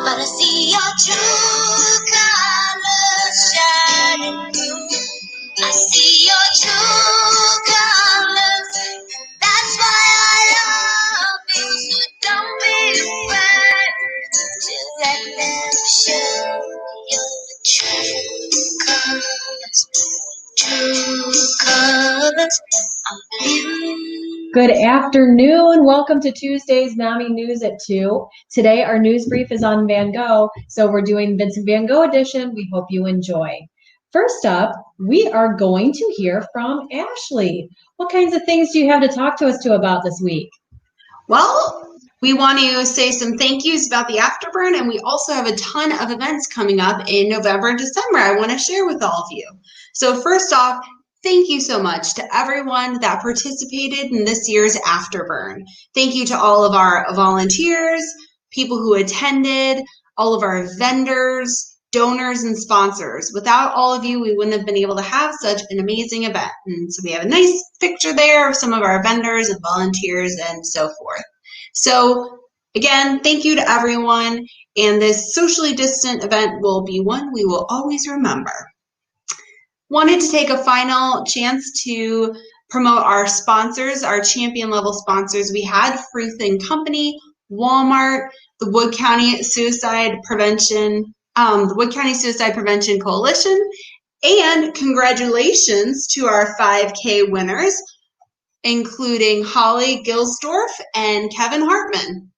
but I see your true colors shining through. I see your true colors. That's why I love you. So don't be afraid to let them show your true colors of you. Good afternoon. Welcome to Tuesday's NAMI News at 2. Today our news brief is on Van Gogh, so we're doing Vincent Van Gogh edition. We hope you enjoy. First up, we are going to hear from Ashley. What kinds of things do you have to talk to us about this week? Well, we want to say some thank yous about the Afterburn, and we also have a ton of events coming up in November and December I want to share with all of you. So first off, thank you so much to everyone that participated in this year's Afterburn. Thank you to all of our volunteers, people who attended, all of our vendors, donors, and sponsors. Without all of you, we wouldn't have been able to have such an amazing event. And so we have a nice picture there of some of our vendors and volunteers and so forth. So again, thank you to everyone. And this socially distant event will be one we will always remember. Wanted to take a final chance to promote our sponsors, our champion level sponsors. We had Fruth & Company, Walmart, the Wood County Suicide Prevention Coalition, and congratulations to our 5K winners, including Holly Gilsdorf and Kevin Hartman.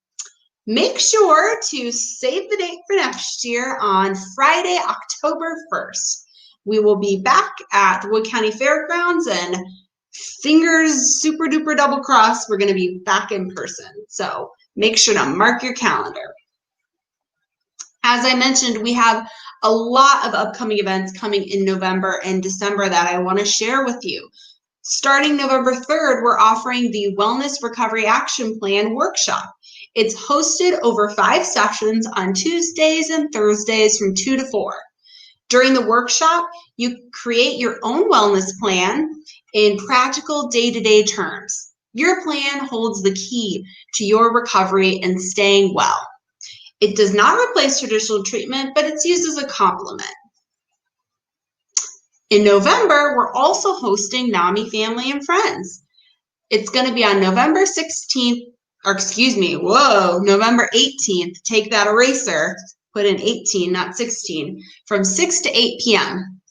Make sure to save the date for next year on Friday, October 1st. We will be back at the Wood County Fairgrounds, and fingers super duper double cross, we're going to be back in person. So make sure to mark your calendar. As I mentioned, we have a lot of upcoming events coming in November and December that I want to share with you. Starting November 3rd, we're offering the Wellness Recovery Action Plan workshop. It's hosted over 5 sessions on Tuesdays and Thursdays from 2 to 4. During the workshop, you create your own wellness plan in practical day-to-day terms. Your plan holds the key to your recovery and staying well. It does not replace traditional treatment, but it's used as a complement. In November, we're also hosting NAMI Family and Friends. It's going to be on November 18th. Take that eraser. Put in 18, not 16, from 6 to 8 p.m.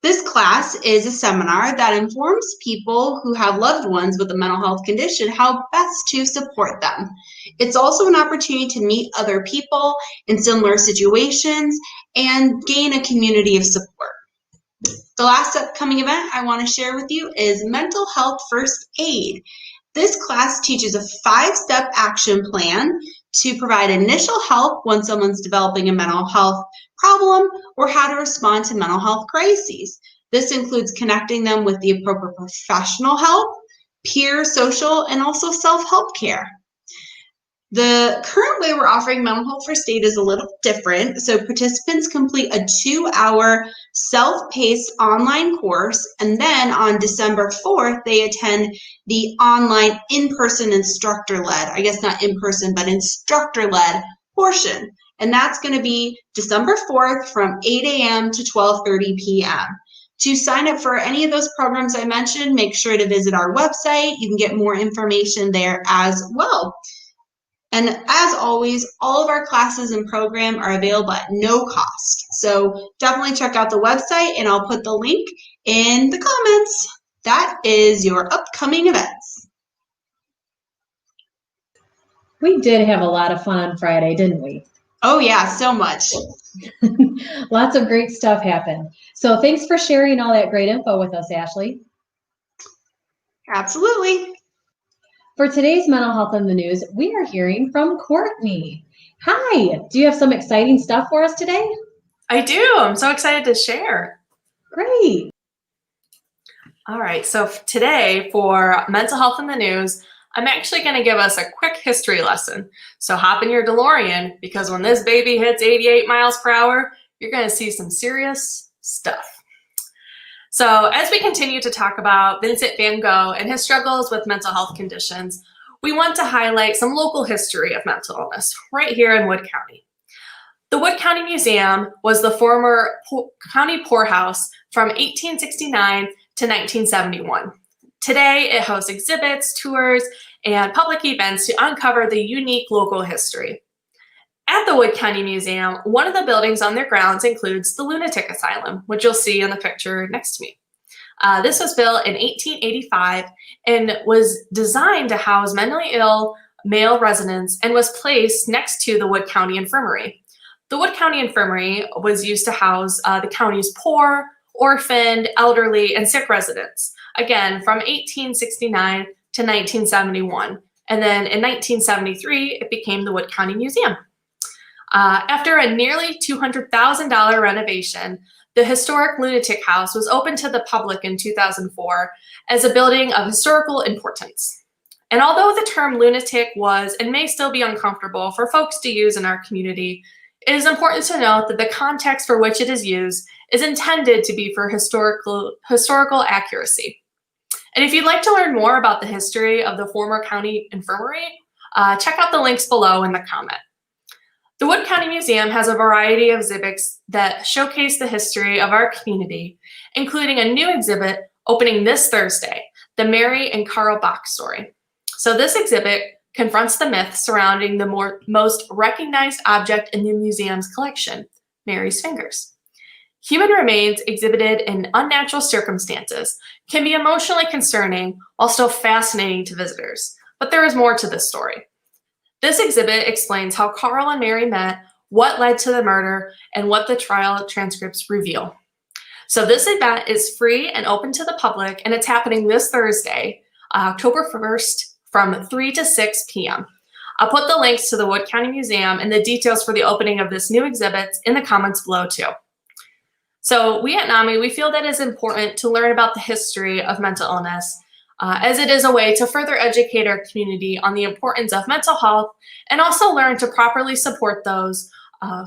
This class is a seminar that informs people who have loved ones with a mental health condition how best to support them. It's also an opportunity to meet other people in similar situations and gain a community of support. The last upcoming event I want to share with you is Mental Health First Aid. This class teaches a 5-step action plan to provide initial help when someone's developing a mental health problem or how to respond to mental health crises. This includes connecting them with the appropriate professional help, peer, social, and also self-help care. The current way we're offering Mental Health First Aid is a little different. So participants complete a 2-hour self-paced online course, and then on December 4th, they attend the online in-person instructor-led, I guess not in-person, but instructor-led portion. And that's going to be December 4th from 8 a.m. to 12:30 p.m. To sign up for any of those programs I mentioned, make sure to visit our website. You can get more information there as well. And as always, all of our classes and program are available at no cost. So definitely check out the website, and I'll put the link in the comments. That is your upcoming events. We did have a lot of fun on Friday, didn't we? Oh yeah, so much. Lots of great stuff happened. So thanks for sharing all that great info with us, Ashley. Absolutely. For today's Mental Health in the News, we are hearing from Courtney. Hi, do you have some exciting stuff for us today? I do. I'm so excited to share. Great. All right, so today for Mental Health in the News, I'm actually going to give us a quick history lesson. So hop in your DeLorean, because when this baby hits 88 miles per hour, you're going to see some serious stuff. So as we continue to talk about Vincent Van Gogh and his struggles with mental health conditions, we want to highlight some local history of mental illness right here in Wood County. The Wood County Museum was the former county poorhouse from 1869 to 1971. Today, it hosts exhibits, tours, and public events to uncover the unique local history. At the Wood County Museum, one of the buildings on their grounds includes the Lunatic Asylum, which you'll see in the picture next to me. This was built in 1885 and was designed to house mentally ill male residents and was placed next to the Wood County Infirmary. The Wood County Infirmary was used to house the county's poor, orphaned, elderly, and sick residents, again, from 1869 to 1971. And then in 1973, it became the Wood County Museum. After a nearly $200,000 renovation, the historic Lunatic House was opened to the public in 2004 as a building of historical importance. And although the term lunatic was and may still be uncomfortable for folks to use in our community, it is important to note that the context for which it is used is intended to be for historical accuracy. And if you'd like to learn more about the history of the former county infirmary, check out the links below in the comment. The Wood County Museum has a variety of exhibits that showcase the history of our community, including a new exhibit opening this Thursday, the Mary and Carl Bach story. So this exhibit confronts the myth surrounding the most recognized object in the museum's collection, Mary's fingers. Human remains exhibited in unnatural circumstances can be emotionally concerning while still fascinating to visitors, but there is more to this story. This exhibit explains how Carl and Mary met, what led to the murder, and what the trial transcripts reveal. So this event is free and open to the public, and it's happening this Thursday, October 1st, from 3 to 6 p.m. I'll put the links to the Wood County Museum and the details for the opening of this new exhibit in the comments below too. So we at NAMI, we feel that it's important to learn about the history of mental illness, as it is a way to further educate our community on the importance of mental health and also learn to properly support those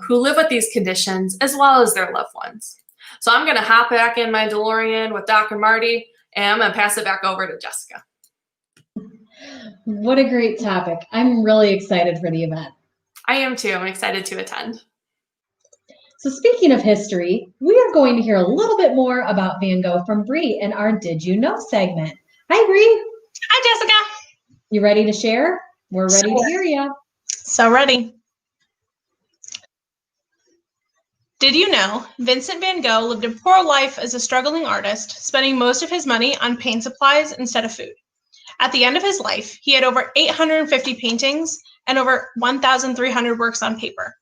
who live with these conditions as well as their loved ones. So I'm gonna hop back in my DeLorean with Doc and Marty, and I'm gonna pass it back over to Jessica. What a great topic. I'm really excited for the event. I am too, I'm excited to attend. So speaking of history, we are going to hear a little bit more about Van Gogh from Bree in our Did You Know segment. Hi, Bree. Hi, Jessica. You ready to share? We're ready to hear you. So ready. Did you know Vincent van Gogh lived a poor life as a struggling artist, spending most of his money on paint supplies instead of food? At the end of his life, he had over 850 paintings and over 1,300 works on paper.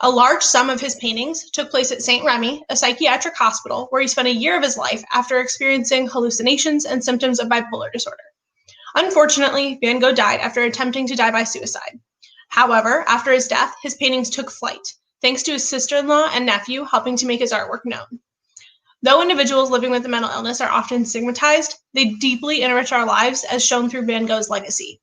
A large sum of his paintings took place at St. Remy, a psychiatric hospital, where he spent a year of his life after experiencing hallucinations and symptoms of bipolar disorder. Unfortunately, Van Gogh died after attempting to die by suicide. However, after his death, his paintings took flight, thanks to his sister-in-law and nephew helping to make his artwork known. Though individuals living with a mental illness are often stigmatized, they deeply enrich our lives, as shown through Van Gogh's legacy.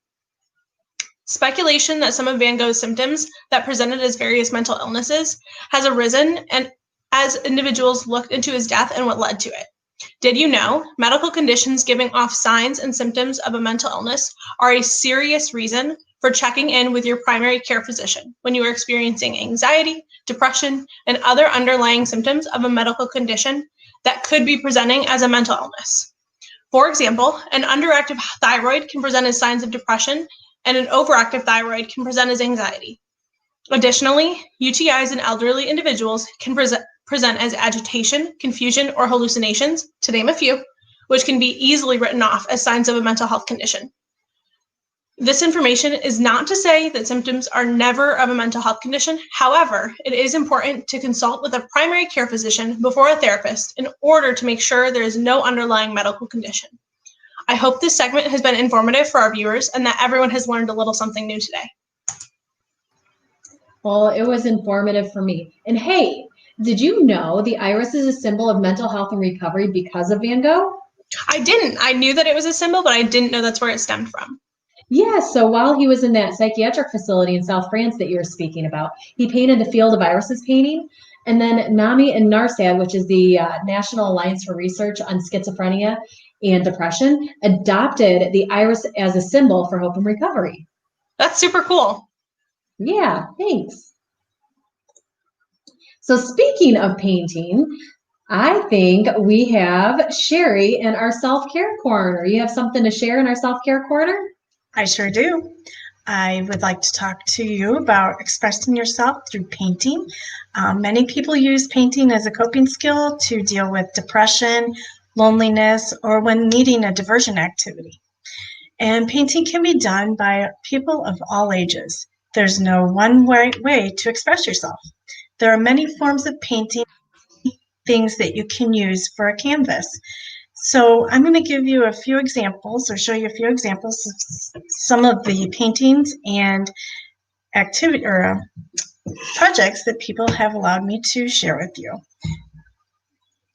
Speculation that some of Van Gogh's symptoms that presented as various mental illnesses has arisen and as individuals looked into his death and what led to it. Did you know medical conditions giving off signs and symptoms of a mental illness are a serious reason for checking in with your primary care physician when you are experiencing anxiety, depression, and other underlying symptoms of a medical condition that could be presenting as a mental illness? For example, an underactive thyroid can present as signs of depression, and an overactive thyroid can present as anxiety. Additionally, UTIs in elderly individuals can present as agitation, confusion, or hallucinations, to name a few, which can be easily written off as signs of a mental health condition. This information is not to say that symptoms are never of a mental health condition. However, it is important to consult with a primary care physician before a therapist in order to make sure there is no underlying medical condition. I hope this segment has been informative for our viewers and that everyone has learned a little something new today. Well, it was informative for me. And hey, did you know the iris is a symbol of mental health and recovery because of Van Gogh? I didn't. I knew that it was a symbol, but I didn't know that's where it stemmed from. Yeah, so while he was in that psychiatric facility in South France that you were speaking about, he painted the Field of Irises painting. And then NAMI and NARSAD, which is the National Alliance for Research on Schizophrenia and Depression, adopted the iris as a symbol for hope and recovery. That's super cool. Yeah, thanks. So speaking of painting, I think we have Shari in our self-care corner. You have something to share in our self-care corner? I sure do. I would like to talk to you about expressing yourself through painting. Many people use painting as a coping skill to deal with depression, loneliness, or when needing a diversion activity. And painting can be done by people of all ages. There's no one way to express yourself. There are many forms of painting, things that you can use for a canvas. So I'm going to give you a few examples or show you a few examples of some of the paintings and activity or projects that people have allowed me to share with you.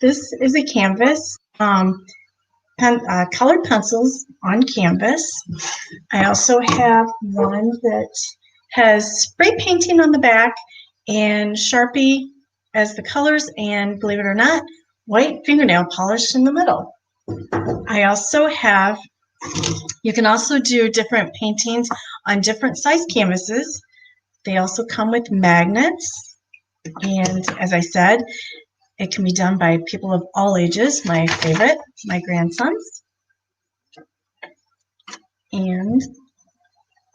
This is a canvas, colored pencils on canvas. I also have one that has spray painting on the back and Sharpie as the colors, and believe it or not, white fingernail polish in the middle. I also have, you can also do different paintings on different size canvases. They also come with magnets. And as I said, it can be done by people of all ages. My favorite, my grandsons. And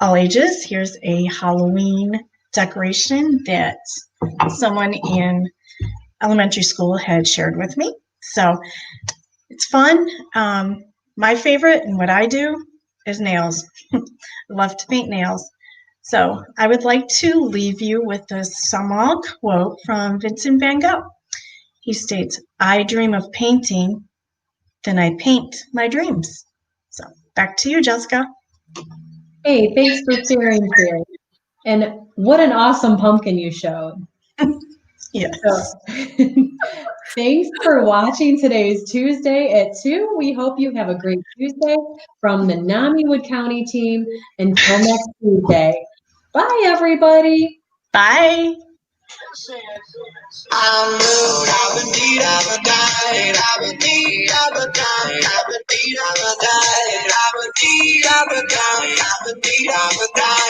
all ages, here's a Halloween decoration that someone in elementary school had shared with me. So it's fun. My favorite and what I do is nails. I love to paint nails. So I would like to leave you with a small quote from Vincent van Gogh. He states, "I dream of painting, then I paint my dreams." So back to you, Jessica. Hey, thanks for sharing, Shari. And what an awesome pumpkin you showed. Yes. So, thanks for watching today's Tuesday at 2. We hope you have a great Tuesday from the NAMI Wood County team. Until next Tuesday. Bye, everybody. Bye.